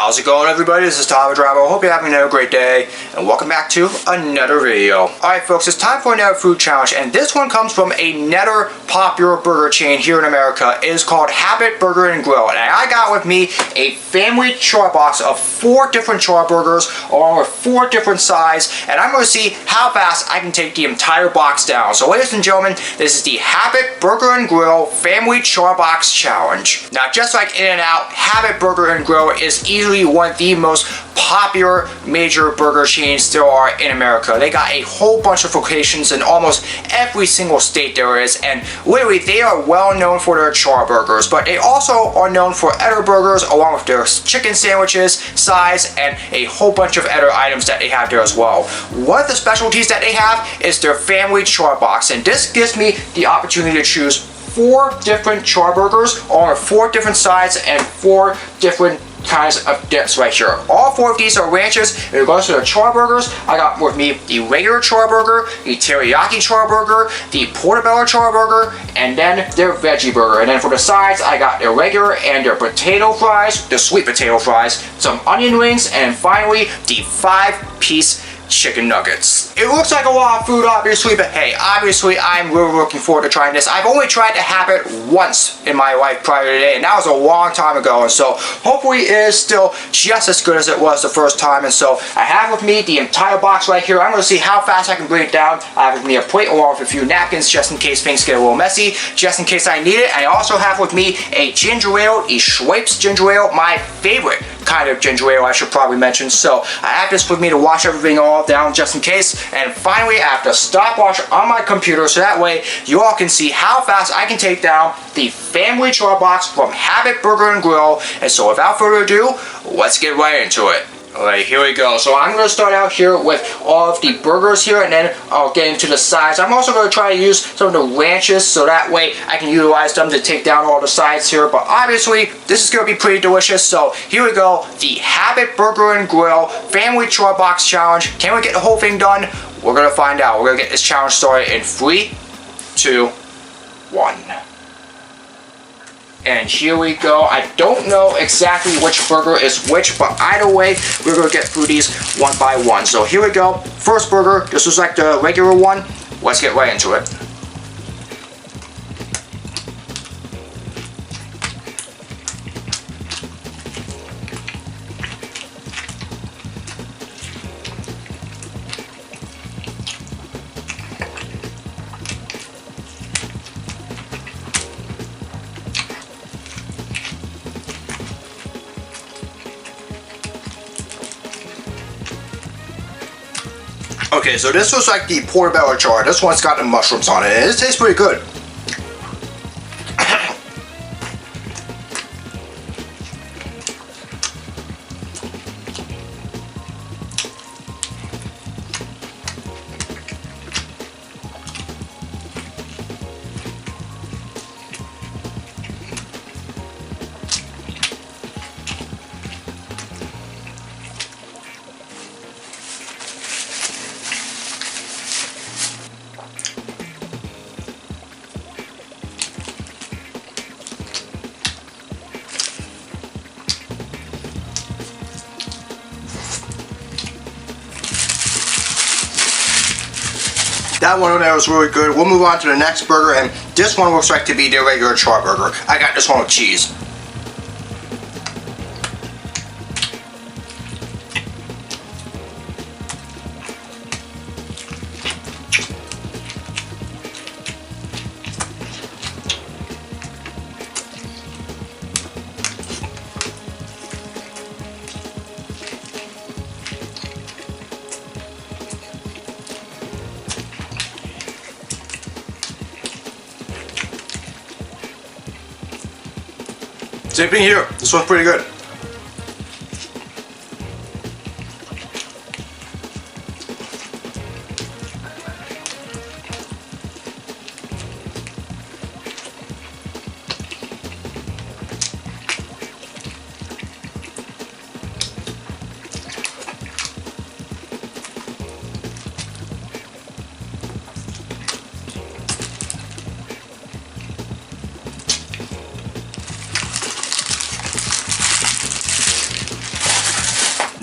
How's it going, everybody? This is Tom Drabo. Hope you're having another great day, and welcome back to another video. Alright folks, it's time for another food challenge, and this one comes from another popular burger chain here in America. It is called Habit Burger and Grill, and I got with me a Family CharBox of 4 different charburgers, along with 4 different sides, and I'm going to see how fast I can take the entire box down. So ladies and gentlemen, this is the Habit Burger and Grill Family CharBox Challenge. Now just like In-N-Out, Habit Burger and Grill is easily one of the most popular major burger chains there are in America. They got a whole bunch of locations in almost every single state there is, and literally they are well known for their charburgers, but they also are known for other burgers along with their chicken sandwiches, sides, and a whole bunch of other items that they have there as well. One of the specialties that they have is their Family CharBox, and this gives me the opportunity to choose 4 different charburgers along with 4 different sides and 4 different kinds of dips right here. All 4 of these are ranches. In regards to the charburgers, I got with me the regular charburger, the teriyaki charburger, the portobello charburger, and then their veggie burger. And then for the sides, I got their regular and their potato fries, the sweet potato fries, some onion rings, and finally the 5-piece chicken nuggets. It looks like a lot of food, obviously, but hey, obviously I'm really looking forward to trying this. I've only tried to have it once in my life prior to today, and that was a long time ago, and so hopefully it is still just as good as it was the first time. And so I have with me the entire box right here. I'm going to see how fast I can bring it down. I have with me a plate along with a few napkins just in case things get a little messy, just in case I need it. I also have with me a ginger ale, a Schweppes ginger ale, my favorite kind of ginger ale, I should probably mention. So I have this with me to wash everything all down just in case. And finally, I have the stopwatch on my computer so that way you all can see how fast I can take down the Family CharBox from Habit Burger and Grill. And so without further ado, let's get right into it. Alright, here we go. So I'm going to start out here with all of the burgers here, and then I'll get into the sides. I'm also going to try to use some of the ranches so that way I can utilize them to take down all the sides here. But obviously, this is going to be pretty delicious. So here we go. The Habit Burger and Grill Family CharBox Challenge. Can we get the whole thing done? We're going to find out. We're going to get this challenge started in 3, 2, 1. And here we go. I don't know exactly which burger is which, but either way, we're going to get through these one by one. So here we go. First burger, this is like the regular one. Let's get right into it. Okay, so this was like the portobello char. This one's got the mushrooms on it, and it tastes pretty good. That one over there was really good. We'll move on to the next burger, and this one looks like to be the regular charburger. I got this one with cheese. Same thing here. This one's pretty good.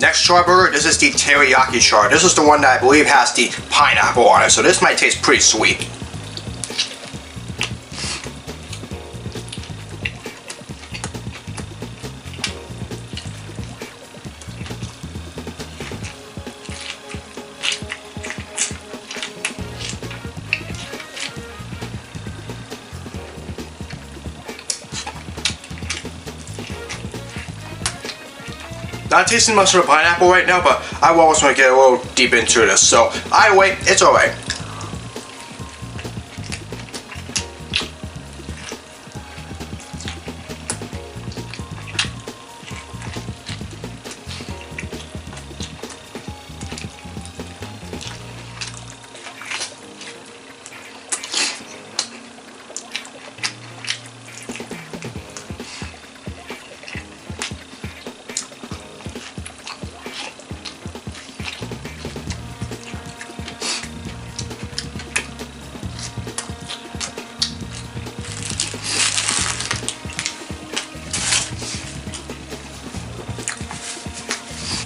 Next charburger, this is the teriyaki char. This is the one that I believe has the pineapple on it, so this might taste pretty sweet. Not tasting much of the pineapple right now, but I always want to get a little deep into this. So either way, it's alright.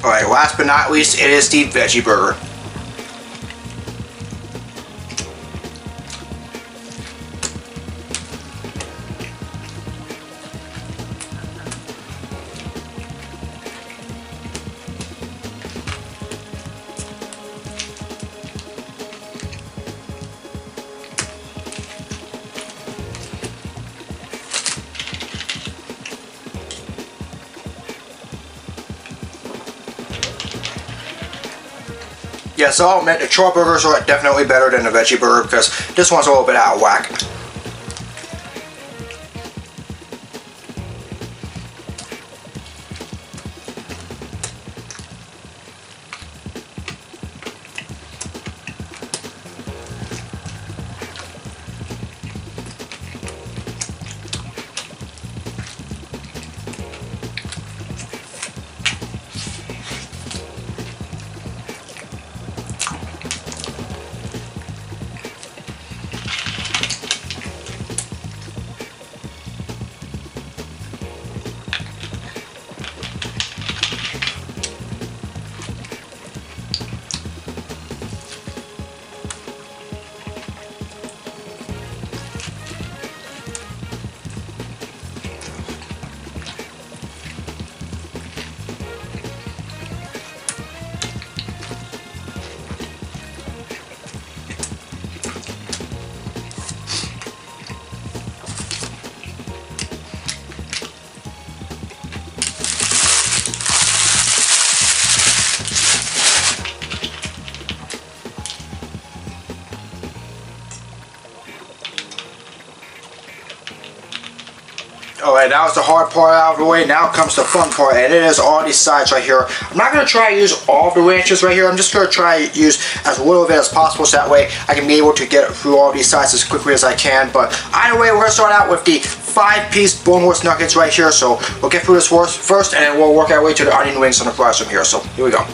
Alright, last but not least, it is the veggie burger. Yeah, so I'll admit the charburgers are definitely better than the veggie burger because this one's a little bit out of whack. Alright, that was the hard part out of the way. Now comes the fun part, and it is all these sides right here. I'm not going to try to use all of the ranches right here. I'm just going to try to use as little of it as possible so that way I can be able to get through all these sides as quickly as I can. But either way, we're going to start out with the 5-piece boneless nuggets right here. So we'll get through this first, and then we'll work our way to the onion rings and the fries from here. So here we go.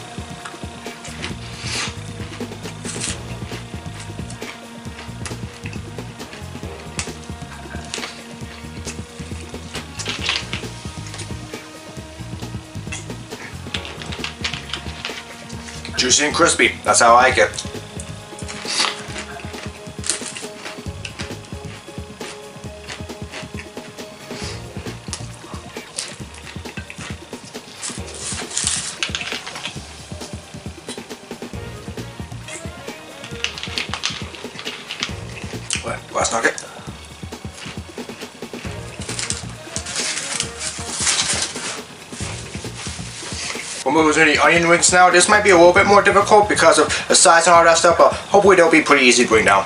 Juicy and crispy. That's how I like it. Last nugget. We'll move to the onion rings now. This might be a little bit more difficult because of the size and all that stuff, but hopefully they'll be pretty easy to bring down.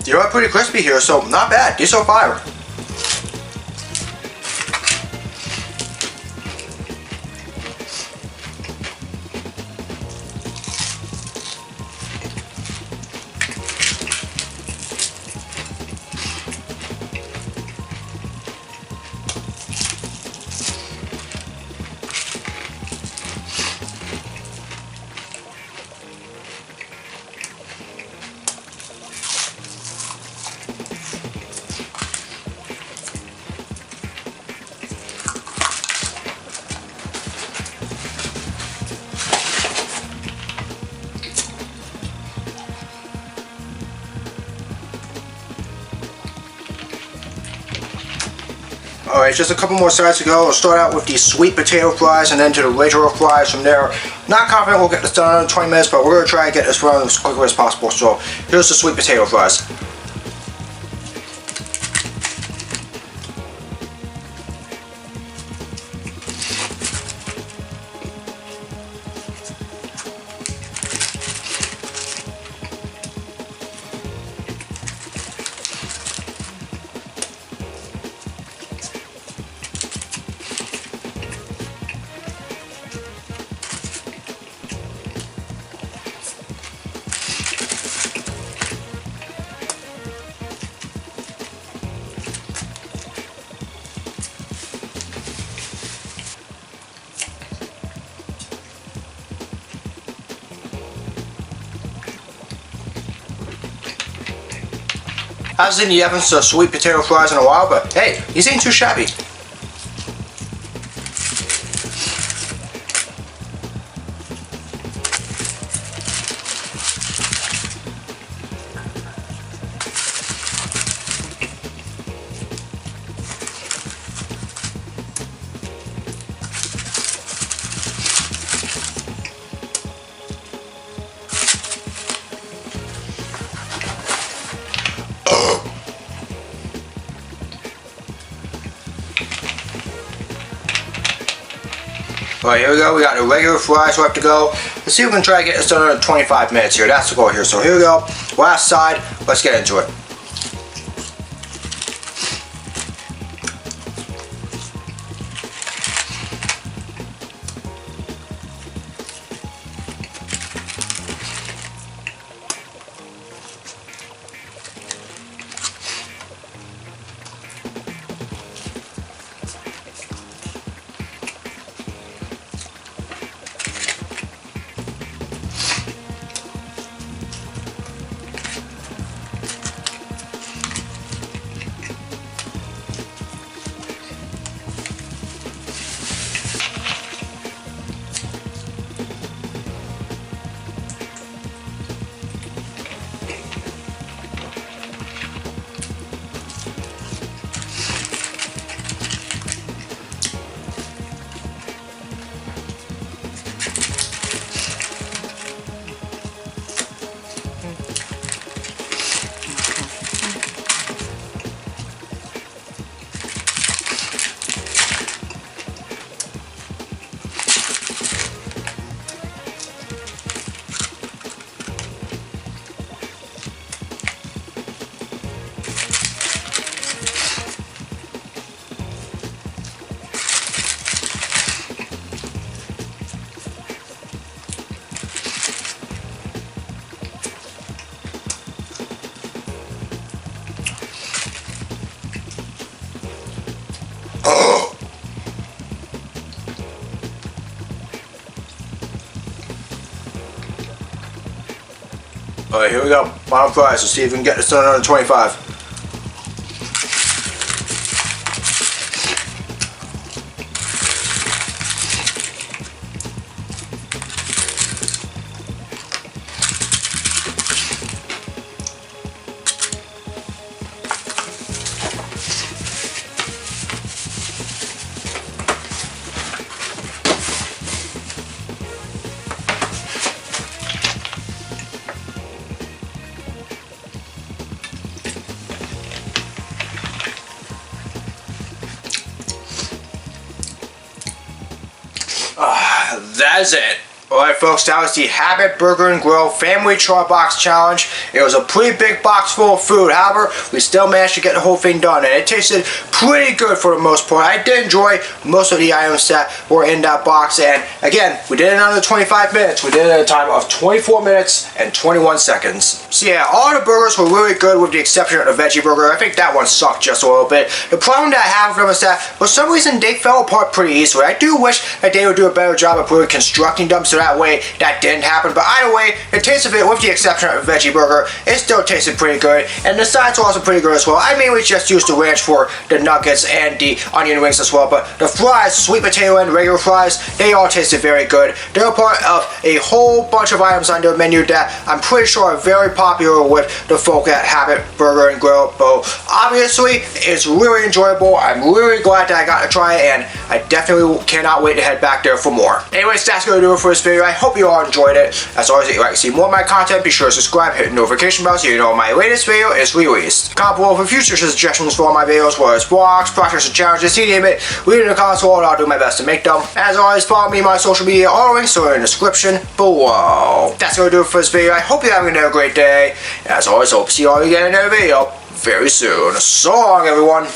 They are pretty crispy here, so not bad. These are fire. Alright, just a couple more sides to go. We'll start out with the sweet potato fries and then to the regular fries from there. Not confident we'll get this done in 20 minutes, but we're going to try and get this run as quickly as possible. So here's the sweet potato fries. I haven't seen the evidence of sweet potato fries in a while, but hey, these ain't too shabby. Alright, here we go. We got the regular fries left to go. Let's see if we can try to get this done in 25 minutes here. That's the goal here. So here we go. Last side. Let's get into it. Alright, here we go. Final fries. Let's see if we can get this done under 25. That's it. Alright folks, that was the Habit Burger and Grill Family CharBox Challenge. It was a pretty big box full of food, however, we still managed to get the whole thing done, and it tasted pretty good for the most part. I did enjoy most of the items that were in that box, and again, we did it in under 25 minutes. We did it at a time of 24 minutes and 21 seconds. So yeah, all the burgers were really good with the exception of the veggie burger. I think that one sucked just a little bit. The problem that I have with them is that for some reason they fell apart pretty easily. I do wish that they would do a better job of really constructing them so that way that didn't happen, but either way, the taste of it, with the exception of the veggie burger, it still tasted pretty good, and the sides were also pretty good as well. I mainly just used the ranch for the nuggets and the onion rings as well, but the fries, sweet potato and regular fries, they all tasted very good. They're part of a whole bunch of items on their menu that I'm pretty sure are very popular with the folk at Habit Burger and Grill. So obviously, it's really enjoyable. I'm really glad that I got to try it, and I definitely cannot wait to head back there for more. Anyways, that's going to do it for this video. I hope you all enjoyed it. As always, if you'd like to see more of my content, be sure to subscribe, hit the notification bell so you know when my latest video is released. Comment below for future suggestions for all my videos, whether it's vlogs, projects, or challenges, you name it. Leave it in the comments below and I'll do my best to make them. As always, follow me on my social media, all links are in the description below. That's going to do it for this video. I hope you're having a great day. As always, hope to see you all again in another video very soon. So long, everyone.